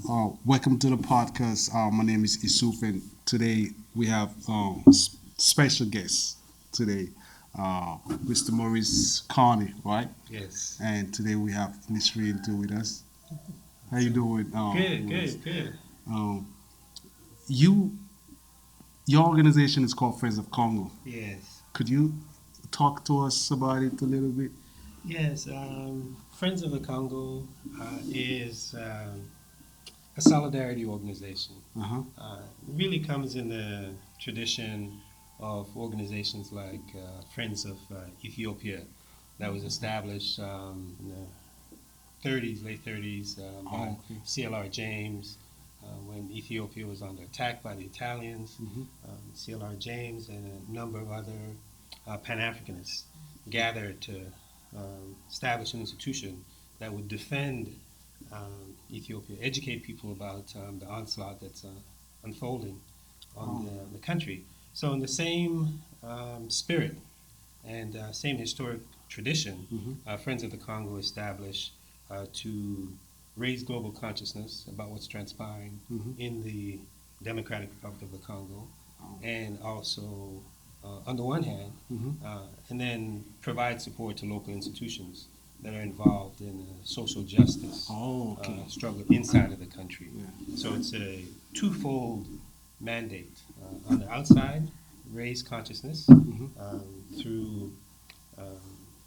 Welcome to the podcast. My name is Isuf, and today we have special guest today, Mr. Maurice Carney, right? Yes. And today we have Miss Reed too with us. How you doing, Good, Maurice? good, good. Um, you, your organization is called Friends of Congo. Yes. Could you talk to us about it a little bit? Yes. Friends of the Congo is a solidarity organization. Uh huh. Really comes in the tradition of organizations like Friends of Ethiopia that was established in the 30s, late 30s by Oh, okay. CLR James when Ethiopia was under attack by the Italians. Mm-hmm. CLR James and a number of other Pan Africanists gathered to establish an institution that would defend Ethiopia, educate people about the onslaught that's unfolding on the country. So, in the same spirit and same historic tradition, Mm-hmm. Friends of the Congo established to raise global consciousness about what's transpiring Mm-hmm. in the Democratic Republic of the Congo, Oh. and also, on the one hand, Mm-hmm. and then provide support to local institutions that are involved in social justice Oh, okay. struggle inside of the country. Yeah. So it's a twofold mandate. On the outside, raise consciousness Mm-hmm. through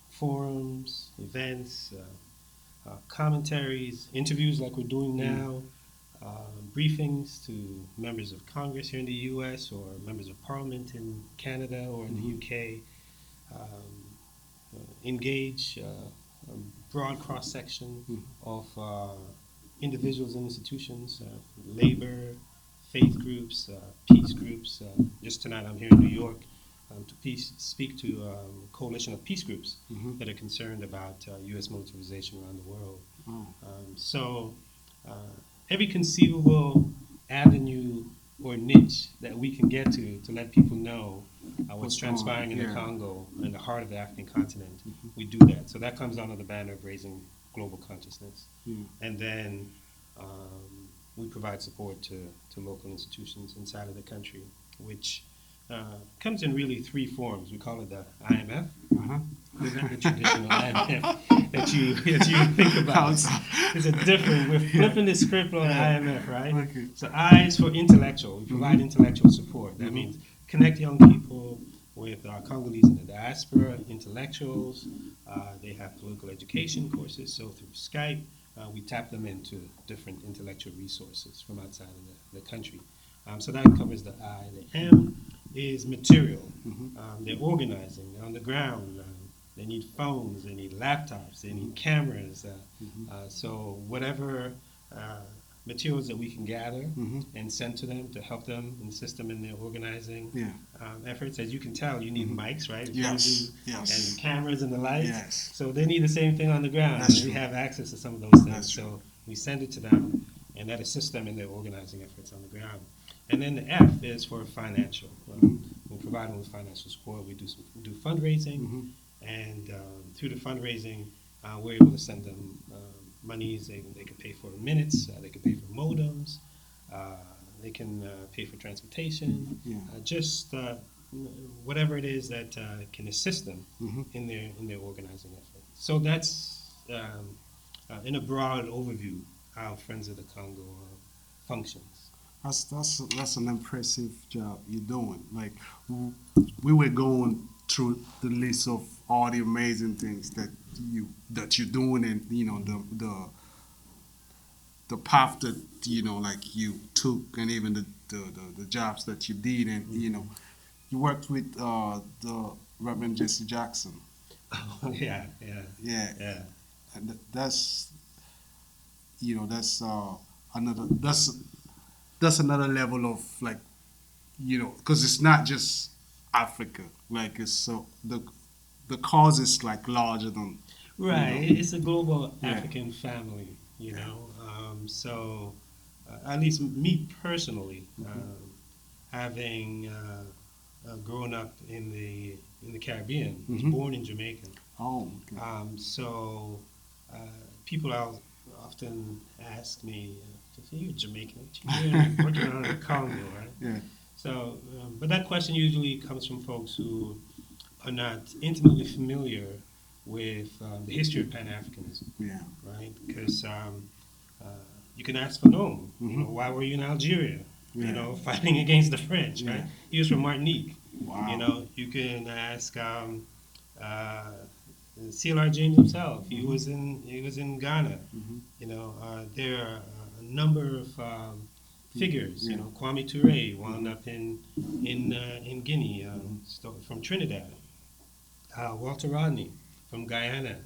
forums, events, commentaries, interviews like we're doing now, briefings to members of Congress here in the U.S. or members of Parliament in Canada or in the U.K. Engage a broad cross section of individuals and institutions, labor, faith groups, peace groups. Just tonight, I'm here in New York to speak to a coalition of peace groups Mm-hmm. that are concerned about U.S. militarization around the world. Oh. So uh, every conceivable avenue or niche that we can get to let people know what's What's going on? transpiring in the Yeah. Congo, in the heart of the African continent, Mm-hmm. we do that. So that comes under the banner of raising global consciousness. Yeah. And then we provide support to local institutions inside of the country, which comes in really three forms. We call it the IMF, Uh-huh. not the traditional IMF that you think about. It's a different. We're flipping the script on Yeah. IMF, right? Okay. So I is for intellectual. We provide intellectual support. That means connect young people with Congolese in the diaspora, intellectuals. They have political education courses. So through Skype, we tap them into different intellectual resources from outside of the country. So that covers the I. The M is material. They're organizing. They're on the ground. They need phones. They need laptops. They need cameras. So whatever materials that we can gather Mm-hmm. and send to them to help them and assist them in their organizing Yeah. efforts. As you can tell, you need mics, right? If you Yes. do- Yes. And cameras and the lights. Yes. So they need the same thing on the ground. That's and we true. have access to some of those things. That's true. So we send it to them, and that assists them in their organizing efforts on the ground. And then the F is for financial. We provide them with financial support. We do fundraising, Mm-hmm. and through the fundraising, we're able to send them monies. They can pay for minutes. They can pay for modems. They can pay for transportation. Yeah. Just whatever it is that can assist them Mm-hmm. in their organizing effort. So that's in a broad overview how Friends of the Congo functions. That's an impressive job you're doing. Like we were going through the list of all the amazing things that you're doing, and the path that like you took, and even the jobs that you did, and you worked with the Reverend Jesse Jackson. Yeah, yeah, Yeah, yeah. and that's that's another that's another level of, like, because it's not just Africa. Like, it's so the cause is like larger than Right. It's a global Yeah. African family, you know. So, at least me personally, having grown up in the Caribbean, was Mhm. born in Jamaica. Oh, okay. So, people are often ask me, "You're Jamaican, what you're working on in Congo, right?" Yeah. So, but that question usually comes from folks who are not intimately familiar with the history of Pan-Africanism, Yeah. right? Because uh, you can ask Fanon, Mm-hmm. why were you in Algeria, Yeah. fighting against the French, Yeah. right? He was from Martinique. Wow. You can ask uh, CLR James himself. He was in Ghana. Mm-hmm. There are a number of figures. Yeah. Kwame Ture wound Mm-hmm. up in Guinea, from Trinidad. Walter Rodney from Guyana.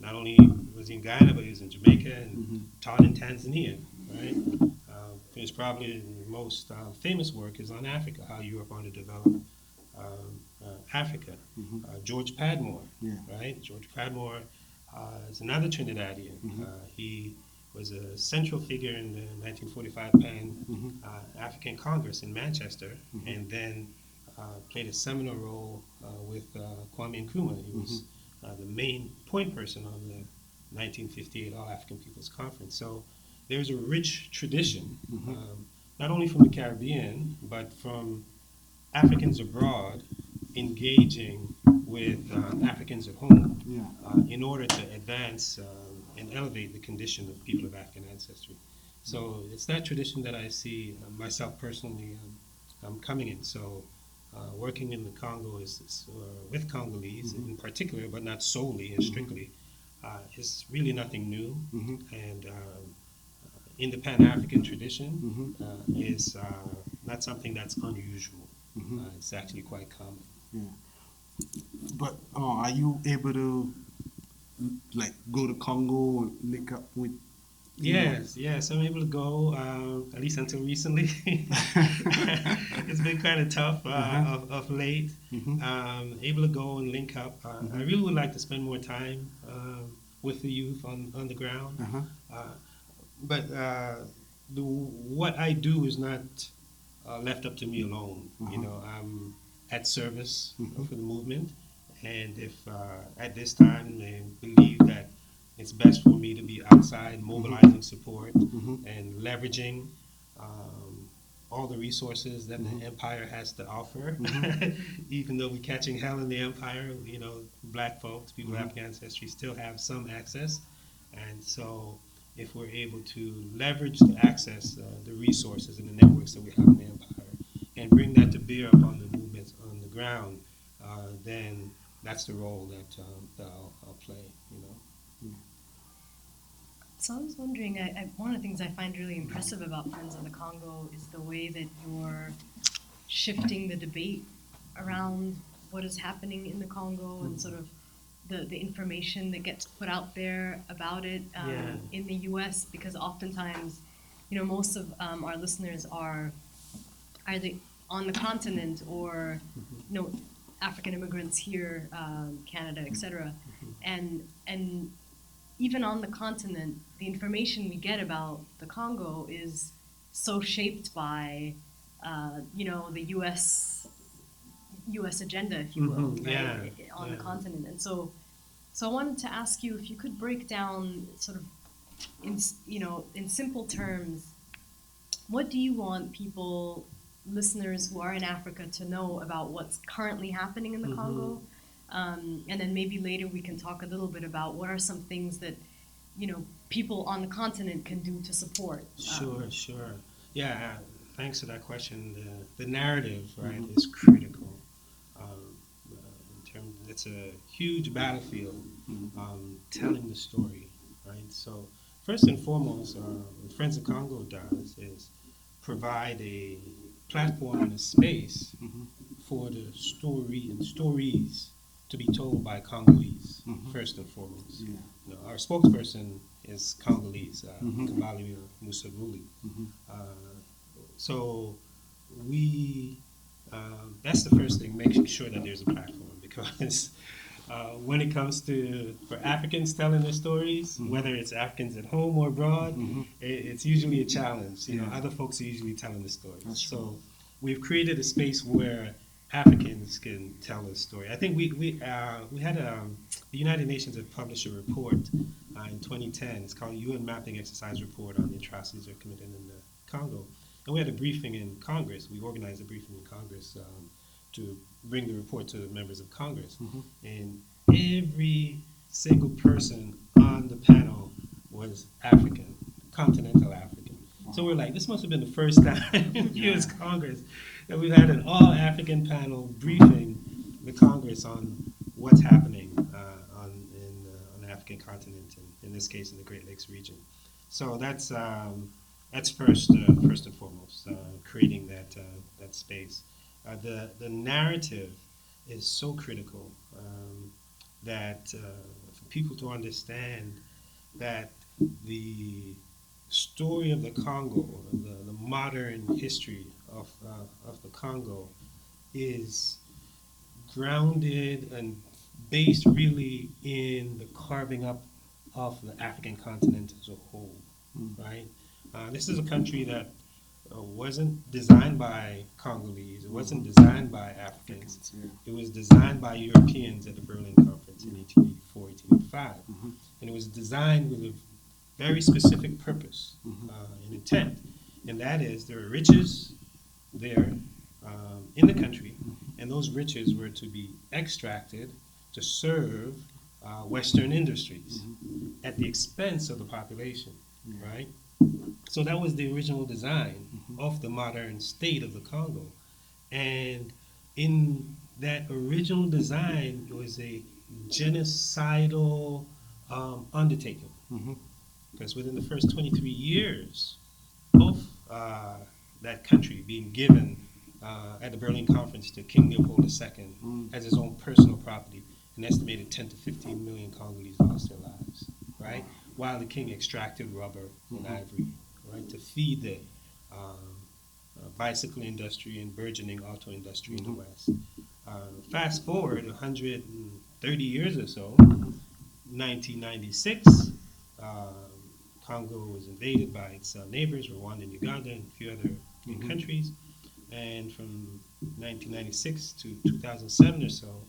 Not only was he in Guyana, but he was in Jamaica and Mm-hmm. taught in Tanzania. Right. His probably most famous work is on Africa, how Europe wanted to develop Africa. Mm-hmm. George Padmore, Yeah. right? George Padmore is another Trinidadian. Mm-hmm. He was a central figure in the 1945 Pan Mm-hmm. African Congress in Manchester, Mm-hmm. and then played a seminal role with Kwame Nkrumah. He was the main point person on the 1958 All African Peoples Conference. So there's a rich tradition, Mm-hmm. not only from the Caribbean, but from Africans abroad engaging with Africans at home Yeah. in order to advance and elevate the condition of people of African ancestry. So it's that tradition that I see myself personally coming in. So working in the Congo is with Congolese in particular, but not solely and strictly, is really nothing new. Mm-hmm. And in the Pan-African tradition Mm-hmm. is not something that's unusual. Mm-hmm. It's actually quite common. Yeah. But are you able to like go to Congo and link up with? Yes, I'm able to go, at least until recently. It's been kind of tough of late. Mm-hmm. Able to go and link up. I really would like to spend more time with the youth on the ground. Uh-huh. But what I do is not left up to me alone. I'm at service for the movement, and if at this time they believe that it's best for me to be outside mobilizing support and leveraging all the resources that the empire has to offer. Even though we're catching hell in the empire, black folks, people of African ancestry still have some access. And so if we're able to leverage the access, the resources and the networks that we have in the empire and bring that to bear upon the movements on the ground, then that's the role that I'll play, So I was wondering, one of the things I find really impressive about Friends of the Congo is the way that you're shifting the debate around what is happening in the Congo and sort of the information that gets put out there about it in the U.S. because oftentimes, most of our listeners are either on the continent or, African immigrants here, Canada, etc. And even on the continent, the information we get about the Congo is so shaped by, the U.S. agenda, if you will, right, on the continent. And so I wanted to ask you if you could break down sort of, in simple terms, what do you want people, listeners who are in Africa, to know about what's currently happening in the Congo? And then maybe later we can talk a little bit about what are some things that, people on the continent can do to support. Sure. Yeah, thanks for that question. The narrative, right, is critical. It's a huge battlefield telling the story, right? So first and foremost, what Friends of Congo does is provide a platform and a space for the story and stories to be told by Congolese, first and foremost. Yeah. Our spokesperson is Congolese, Kambali Musavuli. So we, that's the first thing, making sure that there's a platform, because when it comes for Africans telling their stories, whether it's Africans at home or abroad, it's usually a challenge. Other folks are usually telling the stories. So we've created a space where Africans can tell a story. I think we had the United Nations had published a report in 2010. It's called UN Mapping Exercise Report on the atrocities that are committed in the Congo. And we had a briefing in Congress. We organized a briefing in Congress to bring the report to the members of Congress. And every single person on the panel was African, continental African. So we're like, this must have been the first time in U.S. Congress that we've had an all-African panel briefing the Congress on what's happening on the African continent, and in this case, in the Great Lakes region. So that's first and foremost, creating that space. The narrative is so critical that for people to understand that the story of the Congo, the modern history of the Congo, is grounded and based really in the carving up of the African continent as a whole, right? This is a country that wasn't designed by Congolese. It wasn't designed by Africans. It was designed by Europeans at the Berlin Conference in 1884, 1885. And it was designed with a very specific purpose and intent. And that is there are riches there in the country, and those riches were to be extracted to serve Western industries at the expense of the population, right? So that was the original design of the modern state of the Congo. And in that original design, it was a genocidal undertaking. Because within the first 23 years of that country being given at the Berlin Conference to King Leopold II as his own personal property, an estimated 10 to 15 million Congolese lost their lives, right? While the king extracted rubber and ivory, right, to feed the bicycle industry and burgeoning auto industry in the West. Fast forward 130 years or so, 1996, Congo was invaded by its neighbors, Rwanda and Uganda, and a few other countries. And from 1996 to 2007 or so,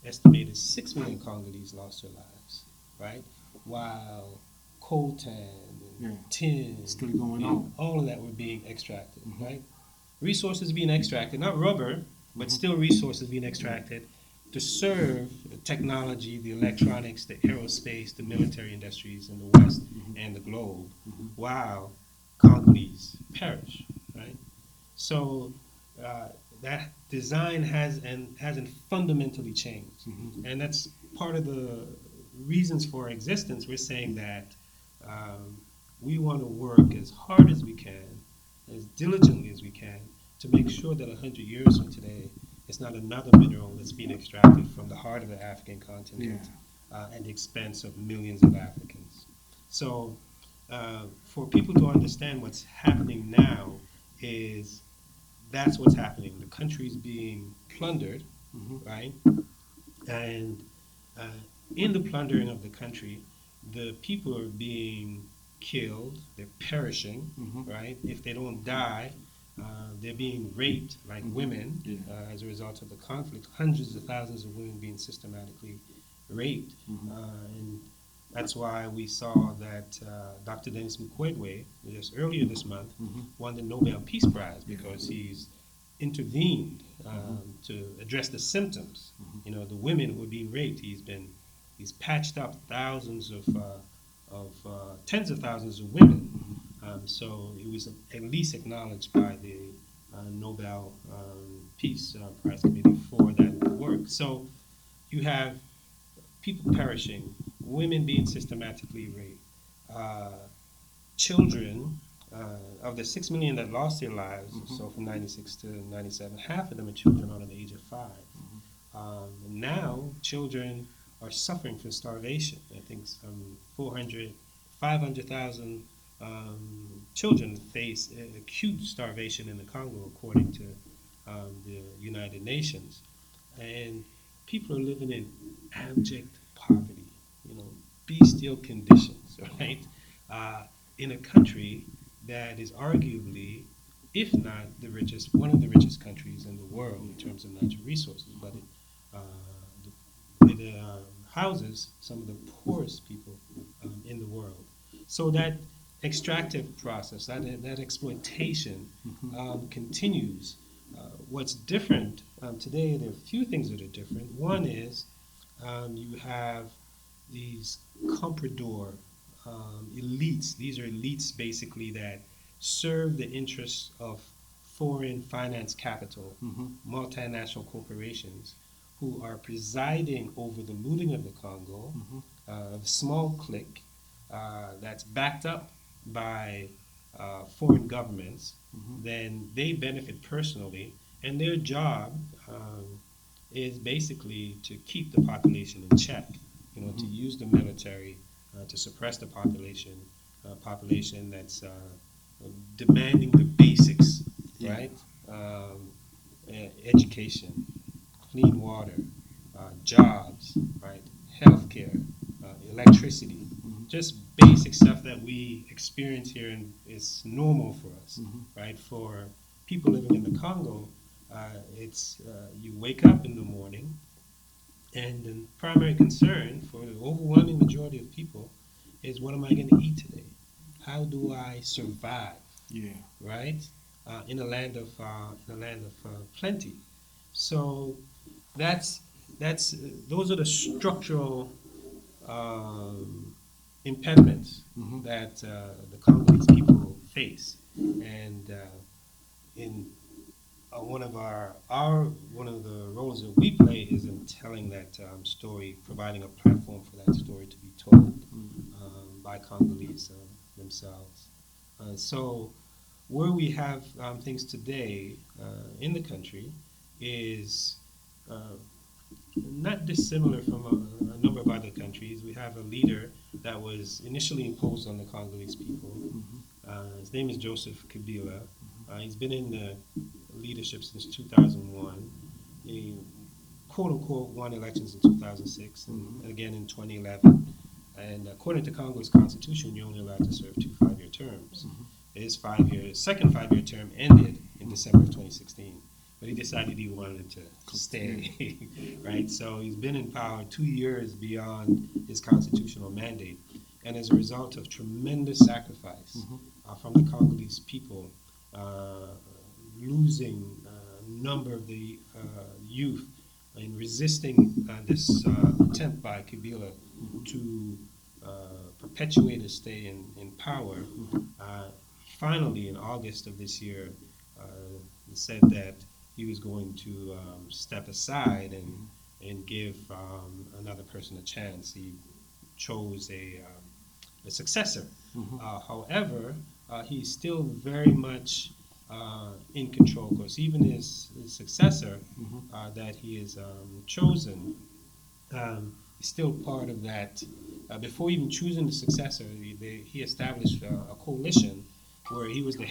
estimated 6 million Congolese lost their lives, right? While coltan and tin, still going on. all of that were being extracted, right? Resources being extracted, not rubber, but still resources being extracted to serve the technology, the electronics, the aerospace, the military industries in the West and the globe, while Congolese perish, right? So that design hasn't fundamentally changed, and that's part of the reasons for our existence. We're saying that we want to work as hard as we can, as diligently as we can, to make sure that 100 years from today, it's not another mineral that's being extracted from the heart of the African continent at the expense of millions of Africans. So for people to understand what's happening now is that's what's happening. The country's being plundered, right? And in the plundering of the country, the people are being killed, they're perishing, right? If they don't die, they're being raped like women as a result of the conflict. Hundreds of thousands of women being systematically raped. And that's why we saw that Dr. Denis Mukwege, just earlier this month, won the Nobel Peace Prize because he's intervened to address the symptoms. You know, the women who were being raped, he's patched up thousands of tens of thousands of women. So he was at least acknowledged by the Nobel Peace Prize Committee for that work. So you have people perishing, women being systematically raped, children, of the 6 million that lost their lives, so from 96 to 97, half of them are children under the age of 5. Now children are suffering from starvation. I think some 500,000 children face acute starvation in the Congo, according to the United Nations. And people are living in abject poverty, you know, bestial conditions, right? In a country that is arguably if not the richest, one of the richest countries in the world in terms of natural resources. But it houses some of the poorest people in the world. So that extractive process, that exploitation continues. What's different today, there are a few things that are different. One is you have these comprador elites. These are elites basically that serve the interests of foreign finance capital, multinational corporations who are presiding over the looting of the Congo, a small clique that's backed up by foreign governments, then they benefit personally, and their job is basically to keep the population in check. To use the military to suppress the population that's demanding the basics, Yeah. right? Education, clean water, jobs, right? Healthcare, electricity, just basic stuff that we experience here and it's normal for us, right? For people living in the Congo, it's you wake up in the morning, and the primary concern for the overwhelming majority of people is, what am I going to eat today? How do I survive? Yeah. Right? In a land of plenty. So that's those are the structural impediments that the Congolese people face, and in one of the roles that we play is in telling that story, providing a platform for that story to be told by Congolese themselves. So where we have things today in the country is not dissimilar from a number of other countries. We have a leader that was initially imposed on the Congolese people. His name is Joseph Kabila. He's been in the leadership since 2001. He, quote unquote, won elections in 2006 and again in 2011. And according to Congo's constitution, you're only allowed to serve 2 5-year terms. His second 5-year term ended in December of 2016, but he decided he wanted to stay, right? So he's been in power 2 years beyond his constitutional mandate, and as a result of tremendous sacrifice from the Congolese people, losing a number of the youth in resisting this attempt by Kabila to perpetuate his stay in power. Finally, in August of this year, he said that he was going to step aside and give another person a chance. He chose a successor. However, he's still very much in control, because even his successor that he has chosen is still part of that. Before even choosing the successor, he established a coalition where he was the